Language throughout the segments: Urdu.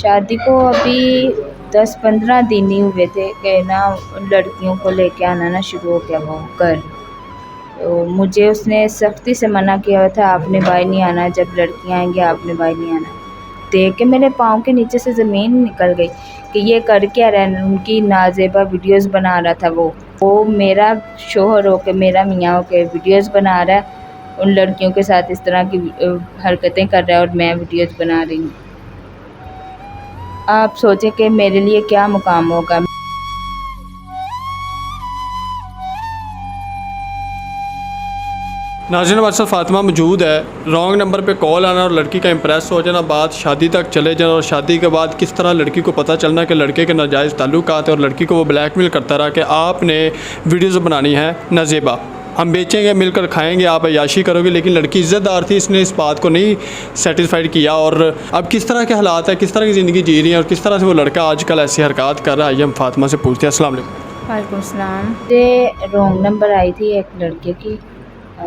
شادی کو ابھی 10-15 دن ہی ہوئے تھے کہ نا لڑکیوں کو لے کے آنا نا شروع ہو گیا وہ گھر. تو مجھے اس نے سختی سے منع کیا ہوا تھا، آپ نے باہر نہیں آنا، جب لڑکیاں آئیں گی آپ نے باہر نہیں آنا. دیکھ کے میرے پاؤں کے نیچے سے زمین نکل گئی کہ یہ کر کیا رہا ہے. ان کی نازیبا ویڈیوز بنا رہا تھا وہ میرا شوہر ہو کے، میرا میاں ہو کے ویڈیوز بنا رہا ہے، ان لڑکیوں کے ساتھ اس طرح کی حرکتیں کر رہا ہے اور میں ویڈیوز بنا رہی ہوں. آپ سوچیں کہ میرے لیے کیا مقام ہوگا. ناظرین ہمارے ساتھ فاطمہ موجود ہے. رانگ نمبر پہ کال آنا اور لڑکی کا امپریس ہو جانا، بات شادی تک چلے جانا، اور شادی کے بعد کس طرح لڑکی کو پتہ چلنا کہ لڑکے کے ناجائز تعلقات ہیں، اور لڑکی کو وہ بلیک میل کرتا رہا کہ آپ نے ویڈیوز بنانی ہے نازیبا، ہم بیچیں گے، مل کر کھائیں گے، آپ عیاشی کرو گے. لیکن لڑکی عزت دار تھی، اس نے اس بات کو نہیں سیٹسفائیڈ کیا. اور اب کس طرح کے حالات ہیں، کس طرح کی زندگی جی رہی ہیں، اور کس طرح سے وہ لڑکا آج کل ایسی حرکات کر رہا ہے، یہ ہم فاطمہ سے پوچھتے ہیں. السلام علیکم. وعلیکم السلام. مجھے رانگ نمبر آئی تھی ایک لڑکے کی.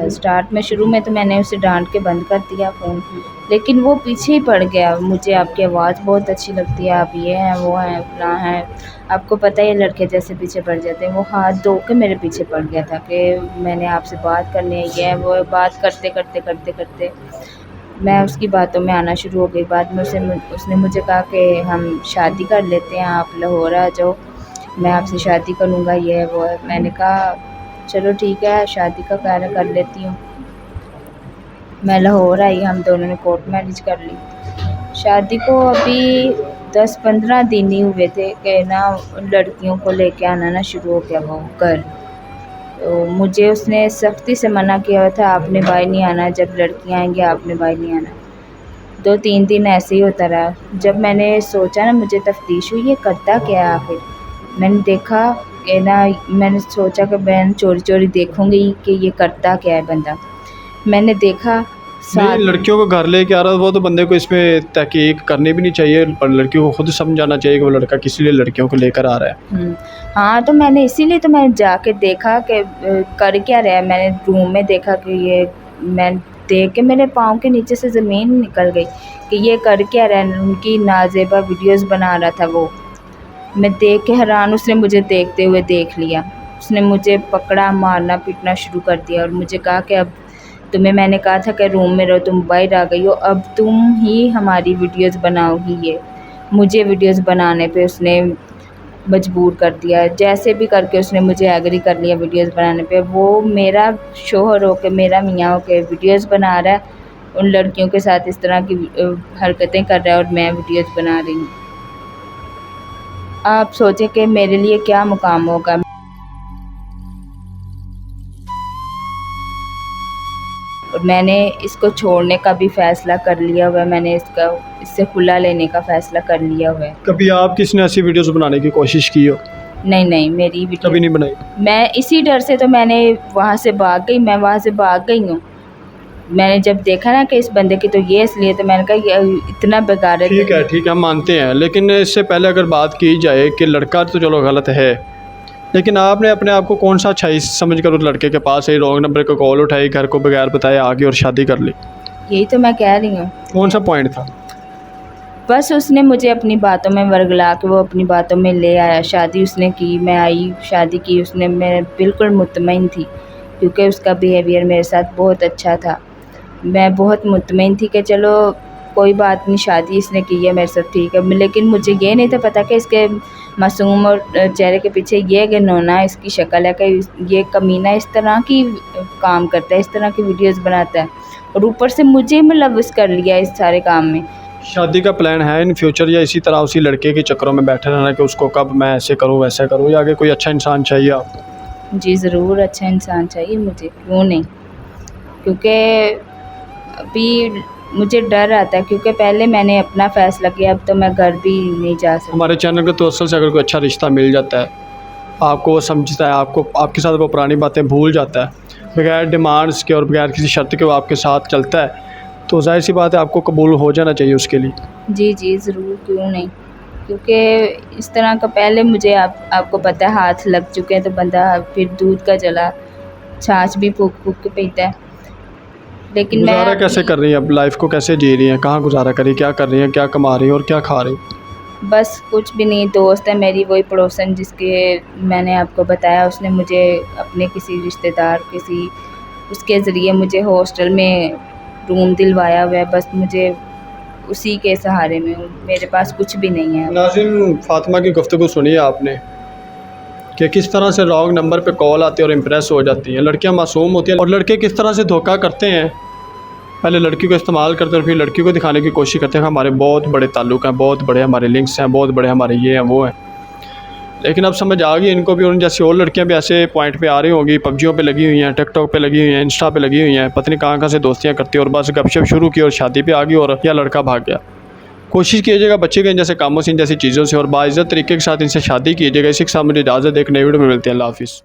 اسٹارٹ میں شروع میں تو میں نے اسے ڈانٹ کے بند کر دیا فون، لیکن وہ پیچھے ہی پڑ گیا. مجھے آپ کی آواز بہت اچھی لگتی ہے، آپ یہ ہیں وہ ہیں فلاں ہیں. آپ کو پتہ ہے لڑکے جیسے پیچھے پڑ جاتے ہیں، وہ ہاتھ دھو کے میرے پیچھے پڑ گیا تھا کہ میں نے آپ سے بات کرنی ہے. یہ وہ بات کرتے کرتے میں اس کی باتوں میں آنا شروع ہو گئی. بعد میں اس نے مجھے کہا کہ ہم شادی کر لیتے ہیں، آپ لاہور آ جاؤ، میں آپ سے شادی کروں گا، یہ وہ ہے. میں نے کہا چلو ٹھیک ہے، شادی کا قرار کر لیتی ہوں. میں لاہور آئی، ہم دونوں نے کورٹ میرج کر لی. شادی کو ابھی 10-15 دن ہی ہوئے تھے کہ نا لڑکیوں کو لے کے آنا نا شروع ہو گیا وہ گھر. تو مجھے اس نے سختی سے منع کیا ہوا تھا، آپ نے باہر نہیں آنا، جب لڑکیاں آئیں گی آپ نے باہر نہیں آنا. 2-3 دن ایسے ہی ہوتا رہا. جب میں نے سوچا نا، مجھے تفتیش ہوئی یہ کرتا کیا ہے آخر. میں نے دیکھا کہ نا، میں نے سوچا کہ میں چوری دیکھوں گی کہ یہ کرتا کیا ہے بندہ. میں نے دیکھا نہیں، لڑکیوں کو گھر لے کے آ رہا ہے وہ تو بندے کو اس میں تحقیق کرنی بھی نہیں چاہیے، اور لڑکیوں کو خود سمجھانا چاہیے کہ وہ لڑکا کس لیے لڑکیوں کو لے کر آ رہا ہے. ہاں، تو میں نے اسی لیے تو میں جا کے دیکھا کہ کر کیا رہا ہے. میں نے روم میں دیکھا کہ یہ، میں دیکھ کے میرے پاؤں کے نیچے سے زمین نکل گئی کہ یہ کر کیا رہا ہے. ان کی نازیبا ویڈیوز بنا رہا تھا وہ. میں دیکھ کے حیران. اس نے مجھے دیکھتے ہوئے دیکھ لیا، اس نے مجھے پکڑا، مارنا پیٹنا شروع کر دیا، اور مجھے کہا کہ اب تمہیں میں نے کہا تھا کہ روم میں رہو، تم باہر آ گئی ہو، اب تم ہی ہماری ویڈیوز بناؤ گی. یہ مجھے ویڈیوز بنانے پہ اس نے مجبور کر دیا. جیسے بھی کر کے اس نے مجھے ایگری کر لیا ویڈیوز بنانے پہ. وہ میرا شوہر ہو کے، میرا میاں ہو کے ویڈیوز بنا رہا ہے، ان لڑکیوں کے ساتھ اس طرح کی حرکتیں کر رہا ہے، اور میں ویڈیوز بنا رہی ہوں. آپ سوچیں کہ میرے لیے کیا مقام ہوگا. اور میں نے اس کو چھوڑنے کا بھی فیصلہ کر لیا ہوا ہے. میں نے اس سے کھلا لینے کا فیصلہ کر لیا ہوا ہے. کبھی آپ کس نے ایسی ویڈیوز بنانے کی کوشش کی ہو؟ نہیں، میری ویڈیو کبھی نہیں بنائی. میں اسی ڈر سے تو میں نے وہاں سے بھاگ گئی. میں وہاں سے بھاگ گئی ہوں. میں نے جب دیکھا نا کہ اس بندے کی تو یہ اس لیے، تو میں نے کہا یہ اتنا بیکار ہے. ٹھیک ہے، ہم مانتے ہیں، لیکن اس سے پہلے اگر بات کی جائے کہ لڑکا تو چلو غلط ہے، لیکن آپ نے اپنے آپ کو کون سا اچھائی سمجھ کر اس لڑکے کے پاس ہے رانگ نمبر کو کال اٹھائی، گھر کو بغیر بتائے آگے اور شادی کر لی؟ یہی تو میں کہہ رہی ہوں. کون سا پوائنٹ تھا؟ بس اس نے مجھے اپنی باتوں میں ورگلا کے وہ اپنی باتوں میں لے آیا. شادی اس نے کی، میں آئی، شادی کی. اس نے، میں بالکل مطمئن تھی کیونکہ اس کا بیہیویئر میرے ساتھ بہت اچھا تھا. میں بہت مطمئن تھی کہ چلو کوئی بات نہیں، شادی اس نے کی ہے میرے ساتھ، ٹھیک ہے. لیکن مجھے یہ نہیں تھا پتہ کہ اس کے معصوم اور چہرے کے پیچھے یہ گنونا اس کی شکل ہے، کہ یہ کمینہ اس طرح کی کام کرتا ہے، اس طرح کی ویڈیوز بناتا ہے، اور اوپر سے مجھے ملوث کر لیا اس سارے کام میں. شادی کا پلان ہے ان فیوچر، یا اسی طرح اسی لڑکے کے چکروں میں بیٹھے رہنا کہ اس کو کب میں ایسے کروں ویسے کروں، یا آگے کوئی اچھا انسان چاہیے آپ؟ جی ضرور، اچھا انسان چاہیے مجھے، کیوں نہیں. کیونکہ ابھی مجھے ڈر آتا ہے، کیونکہ پہلے میں نے اپنا فیصلہ کیا، اب تو میں گھر بھی نہیں جا سکتی. ہمارے چینل کے توسل سے اگر کوئی اچھا رشتہ مل جاتا ہے، آپ کو وہ سمجھتا ہے، آپ کے ساتھ وہ پرانی باتیں بھول جاتا ہے، بغیر ڈیمانڈس کے اور بغیر کسی شرط کے وہ آپ کے ساتھ چلتا ہے، تو ظاہر سی بات ہے آپ کو قبول ہو جانا چاہیے اس کے لیے. جی ضرور، کیوں نہیں. کیونکہ اس طرح کا پہلے مجھے آپ کو پتہ ہے ہاتھ لگ چکے ہیں، تو بندہ پھر دودھ کا جلا چھاچھ بھی پھونک کے پیتا ہے. لیکن گزارا کیسے کر رہی ہیں اب، لائف کو کیسے جی رہی ہیں، کہاں گزارا کری، کیا کر رہی ہیں، کیا کما رہی ہیں اور کیا کھا رہی ہیں؟ بس کچھ بھی نہیں، دوست ہے میری وہی پڑوسن جس کے میں نے آپ کو بتایا، اس نے مجھے اپنے کسی رشتہ دار اس کے ذریعے مجھے ہاسٹل میں روم دلوایا ہوا ہے، بس مجھے اسی کے سہارے میں ہوں، میرے پاس کچھ بھی نہیں ہے۔ ناظرین، فاطمہ کی گفتگو سنی آپ نے کہ کس طرح سے رانگ نمبر پہ کال آتی ہے اور امپریس ہو جاتی ہیں۔ لڑکیاں معصوم ہوتی ہیں اور لڑکے کس طرح سے دھوکہ کرتے ہیں، پہلے لڑکی کو استعمال کرتے ہیں اور پھر لڑکی کو دکھانے کی کوشش کرتے ہیں کہ ہمارے بہت بڑے تعلق ہیں، بہت بڑے ہمارے لنکس ہیں، بہت بڑے ہمارے یہ ہیں وہ ہیں۔ لیکن اب سمجھ آ گئی ان کو بھی، ان جیسی اور لڑکیاں بھی ایسے پوائنٹ پہ آ رہی ہوں گی، پبجیوں پہ لگی ہوئی ہیں، ٹک ٹاک پہ لگی ہوئی ہیں، انسٹا پہ لگی ہوئی ہیں، پتہ نہیں کہاں سے دوستیاں کرتی ہیں اور بس گپ شپ شروع کی اور شادی پہ آ گئی اور یا لڑکا بھاگ گیا۔ کوشش کیجیے گا بچے کے ان جیسے کاموں سے، ان جیسی چیزوں سے اور باعزت طریقے کے ساتھ ان سے شادی کیجیے گا۔ اسی کے ساتھ مجھے اجازت ہے، ایک نئی ویڈیو میں ملتے ہیں۔ اللہ حافظ۔